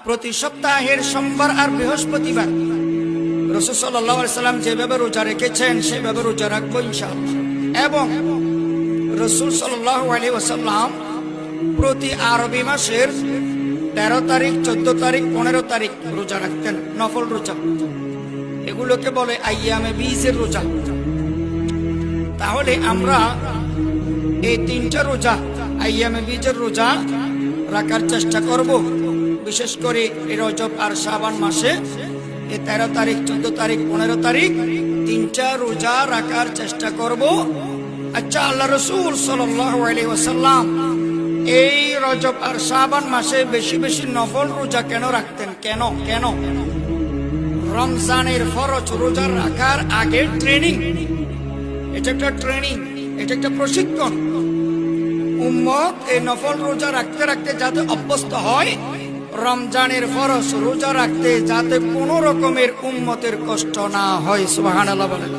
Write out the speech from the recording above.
প্রতি সপ্তাহের সোমবার আর বৃহস্পতিবার রাসূল সাল্লাল্লাহু আলাইহি সাল্লাম যেভাবে রোজা রেখেছেন সেভাবে রোজা রাখবো ইনশাআল্লাহ। এবং রাসূল সাল্লাল্লাহু আলাইহি ওয়াসাল্লাম প্রতি আরবি মাসের 13 তারিখ, 14 তারিখ, 15 তারিখ রোজা রাখতেন, নফল রোজা। এগুলোকে বলে আইয়ামে বীজের রোজা। তাহলে আমরা এই 3টা রোজা, আইয়ামে বীজের রোজা রাখার চেষ্টা করব। বিশেষ করে এই রজব আর শাবান মাসে এই 13 তারিখ, 14 তারিখ, 15 তারিখ 3টা রোজা রাখার চেষ্টা করব। আচ্ছা, আল্লাহ রাসূল সাল্লাল্লাহু আলাইহি ওয়াসাল্লাম এই রজব আর শাবান মাসে বেশি বেশি নফল রোজা কেন রাখতেন? কেন কেন? রমজানের ফরজ রোজা রাখার আগে ট্রেনিং, এটা একটা ট্রেনিং, এটা একটা প্রশিক্ষণ। উম্মত এই নফল রোজা রাখতে রাখতে যাতে অভ্যস্ত হয়, রমজানের ফরজ রোজা রাখতে যাতে কোনো রকমের উম্মতের কষ্ট না হয়। সুবহানাল্লাহ বলেন।